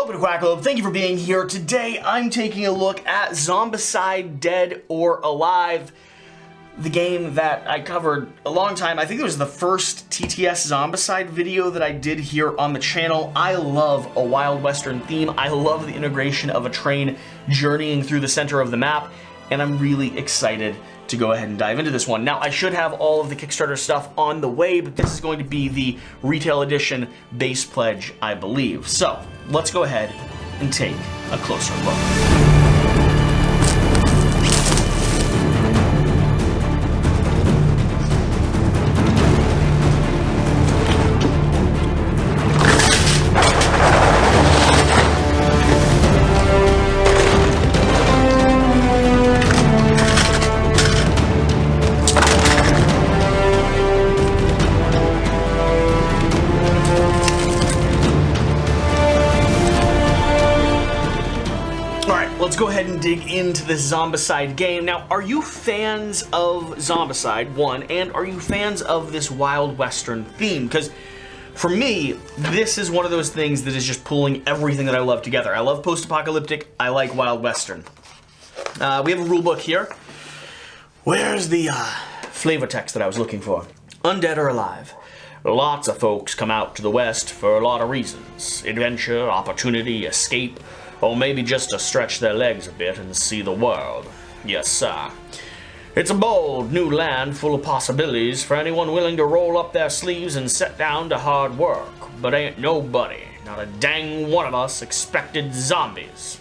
Welcome to Quackalope. Thank you for being here. Today I'm taking a look at Zombicide Dead or Alive, the game that I covered a long time. I think it was the first TTS Zombicide video that I did here on the channel. I love a Wild Western theme. I love the integration of a train journeying through the center of the map, and I'm really excited to go ahead and dive into this one. Now, I should have all of the Kickstarter stuff on the way, but this is going to be the retail edition base pledge, I believe. So, let's go ahead and take a closer look. Let's go ahead and dig into this Zombicide game. Now, are you fans of Zombicide, one, and are you fans of this Wild Western theme? Because for me, this is one of those things that is just pulling everything that I love together. I love post-apocalyptic, I like Wild Western. We have a rule book here. Where's the flavor text that I was looking for? Undead or alive? Lots of folks come out to the West for a lot of reasons. Adventure, opportunity, escape, or maybe just to stretch their legs a bit and see the world. Yes, sir. It's a bold new land full of possibilities for anyone willing to roll up their sleeves and set down to hard work. But ain't nobody, not a dang one of us, expected zombies.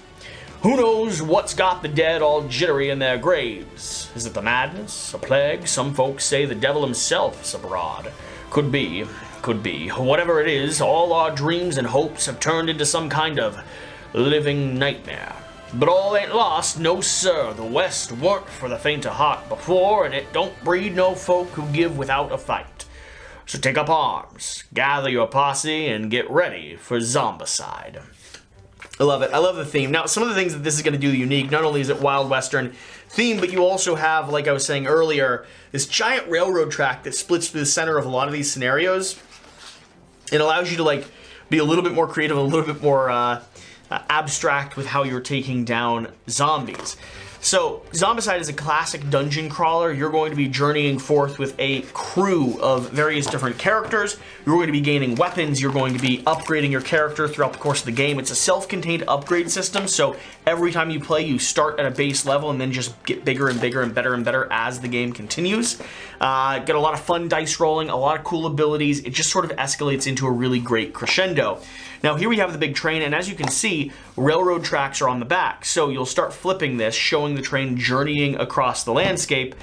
Who knows what's got the dead all jittery in their graves? Is it the madness, a plague? Some folks say the devil himself's abroad. Could be, could be. Whatever it is, all our dreams and hopes have turned into some kind of living nightmare. But all ain't lost, no sir. The West weren't for the faint of heart before, and it don't breed no folk who give without a fight. So take up arms, gather your posse, and get ready for Zombicide. I love it. I love the theme. Now, some of the things that this is going to do unique, not only is it Wild Western theme, but you also have, like I was saying earlier, this giant railroad track that splits through the center of a lot of these scenarios. It allows you to, like, be a little bit more creative, a little bit more abstract with how you're taking down zombies. So, Zombicide is a classic dungeon crawler. You're going to be journeying forth with a crew of various different characters. You're going to be gaining weapons. You're going to be upgrading your character throughout the course of the game. It's a self-contained upgrade system, so every time you play, you start at a base level and then just get bigger and bigger and better as the game continues. Get a lot of fun dice rolling, a lot of cool abilities. It just sort of escalates into a really great crescendo. Now, here we have the big train, and as you can see, railroad tracks are on the back. So you'll start flipping this, showing the train journeying across the landscape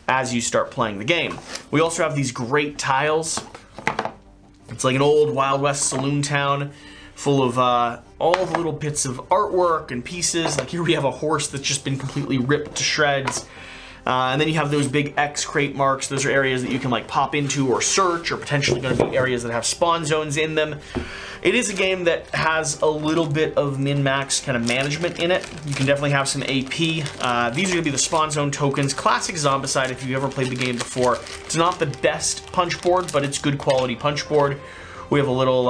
as you start playing the game. We also have these great tiles. It's like an old Wild West saloon town full of all the little bits of artwork and pieces. Like here we have a horse that's just been completely ripped to shreds. And then you have those big X crate marks. Those are areas that you can like pop into or search, or potentially going to be areas that have spawn zones in them. It is a game that has a little bit of min-max kind of management in it. You can definitely have some AP. These are going to be the spawn zone tokens. Classic Zombicide if you've ever played the game before. It's not the best punch board, but it's good quality punch board. We have a little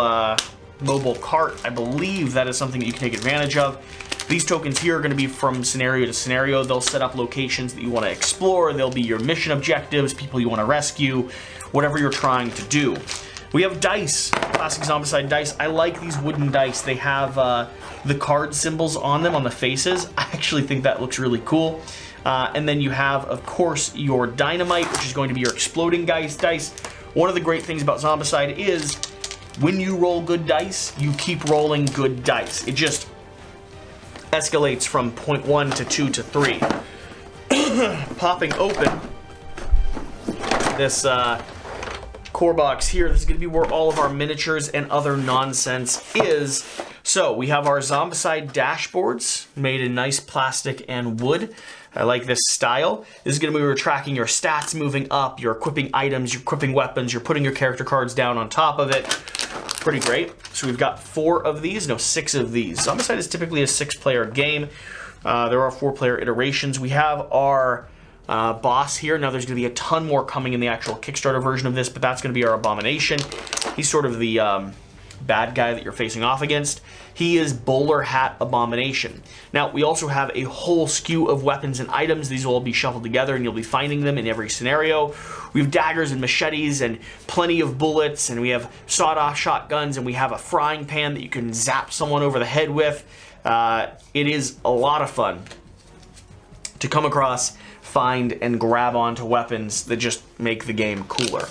mobile cart. I believe that is something that you can take advantage of. These tokens here are going to be from scenario to scenario. They'll set up locations that you want to explore. They'll be your mission objectives, people you want to rescue, whatever you're trying to do. We have dice, classic Zombicide dice. I like these wooden dice. They have the card symbols on them, on the faces. I actually think that looks really cool. And then you have, of course, your dynamite, which is going to be your exploding dice. One of the great things about Zombicide is when you roll good dice, you keep rolling good dice. It just escalates from point 1 to 2 to 3. Popping open this core box here, this is going to be where all of our miniatures and other nonsense is. So we have our Zombicide dashboards made in nice plastic and wood. I like this style. This is going to be where you're tracking your stats moving up, you're equipping items, you're equipping weapons, you're putting your character cards down on top of it. Pretty great. So we've got 4 of these, no 6 of these. Zombicide is typically a 6-player game. There are 4-player iterations. We have our boss here. Now there's going to be a ton more coming in the actual Kickstarter version of this, but that's going to be our Abomination. He's sort of the bad guy that you're facing off against. He is Bowler Hat Abomination. Now, we also have a whole skew of weapons and items. These will all be shuffled together, and you'll be finding them in every scenario. We have daggers and machetes and plenty of bullets, and we have sawed-off shotguns, and we have a frying pan that you can zap someone over the head with. It is a lot of fun to come across, find, and grab onto weapons that just make the game cooler.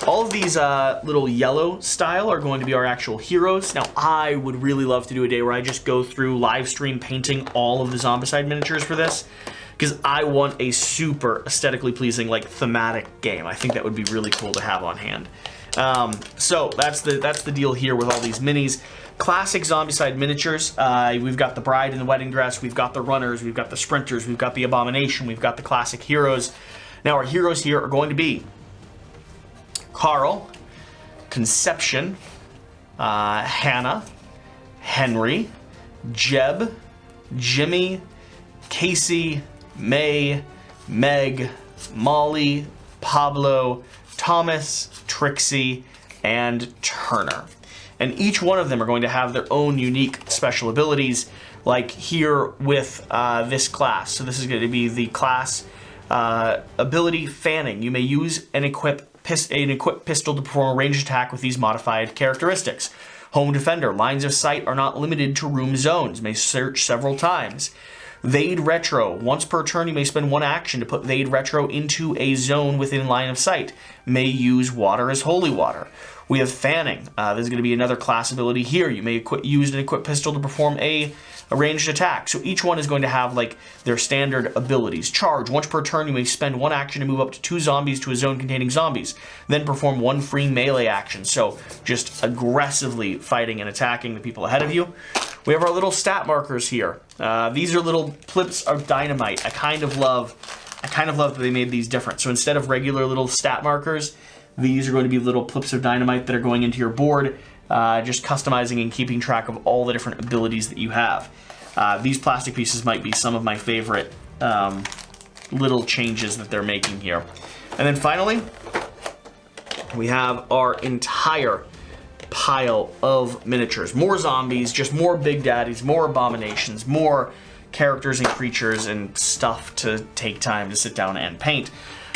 All of these little yellow style are going to be our actual heroes. Now, I would really love to do a day where I just go through live stream painting all of the Zombicide miniatures for this, because I want a super aesthetically pleasing, like, thematic game. I think that would be really cool to have on hand. So that's the deal here with all these minis. Classic Zombicide miniatures. We've got the bride in the wedding dress, we've got the runners, we've got the sprinters, we've got the abomination, we've got the classic heroes. Now our heroes here are going to be Carl, Conception, Hannah, Henry, Jeb, Jimmy, Casey, May, Meg, Molly, Pablo, Thomas, Trixie, and Turner. And each one of them are going to have their own unique special abilities, like here with this class. So this is going to be the class ability Fanning. You may use an equipped pistol to perform a ranged attack with these modified characteristics. Home Defender. Lines of sight are not limited to room zones. May search several times. Vade Retro. Once per turn, you may spend one action to put Vade Retro into a zone within line of sight. May use water as holy water. We have Fanning. This is going to be another class ability here. You may use an equipped pistol to perform a ranged attack. So each one is going to have like their standard abilities. Charge. Once per turn, you may spend one action to move up to 2 zombies to a zone containing zombies. Then perform 1 free melee action. So just aggressively fighting and attacking the people ahead of you. We have our little stat markers here. These are little plips of dynamite. I kind of love that they made these different. So instead of regular little stat markers, these are going to be little plips of dynamite that are going into your board, just customizing and keeping track of all the different abilities that you have. These plastic pieces might be some of my favorite little changes that they're making here. And then finally, we have our entire pile of miniatures. More zombies, just more big daddies, more abominations, more characters and creatures and stuff to take time to sit down and paint.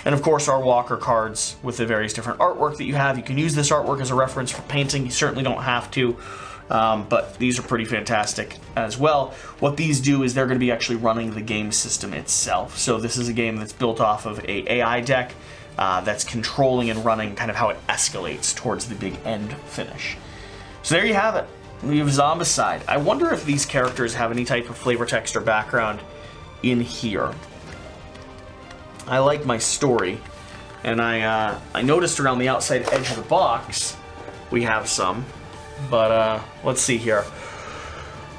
And of course our walker cards with the various different artwork that you have. You can use this artwork as a reference for painting. You certainly don't have to, but these are pretty fantastic as well. What these do is they're going to be actually running the game system itself. So this is a game that's built off of a AI deck that's controlling and running kind of how it escalates towards the big end finish. So there you have it. We have Zombicide. I wonder if these characters have any type of flavor text or background in here. I like my story, and I noticed around the outside edge of the box we have some, but let's see here.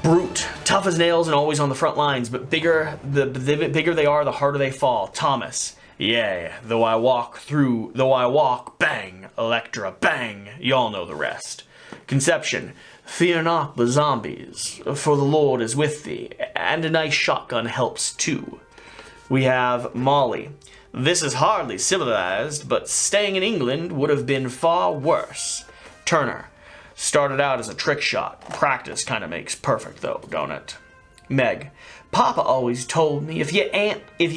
Brute, tough as nails and always on the front lines, but the bigger they are, the harder they fall. Thomas, yeah, though I walk, bang, Electra, bang, y'all know the rest. Conception, fear not the zombies, for the Lord is with thee, and a nice shotgun helps too. We have Molly. This is hardly civilized, but staying in England would have been far worse. Turner. Started out as a trick shot. Practice kind of makes perfect though, don't it? Meg. Papa always told me if you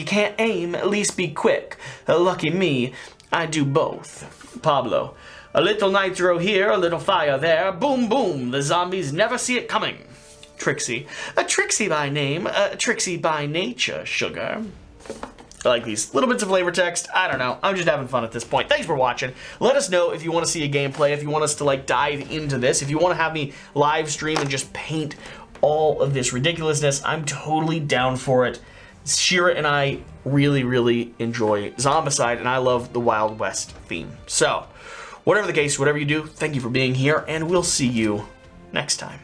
can't aim, at least be quick. Lucky me, I do both. Pablo. A little nitro here, a little fire there. Boom, boom. The zombies never see it coming. Trixie. A Trixie by name, a Trixie by nature, sugar. I like these little bits of flavor text. I don't know. I'm just having fun at this point. Thanks for watching. Let us know if you want to see a gameplay, if you want us to like dive into this, if you want to have me live stream and just paint all of this ridiculousness. I'm totally down for it. Shira and I really, really enjoy Zombicide, and I love the Wild West theme. So, whatever the case, whatever you do, thank you for being here, and we'll see you next time.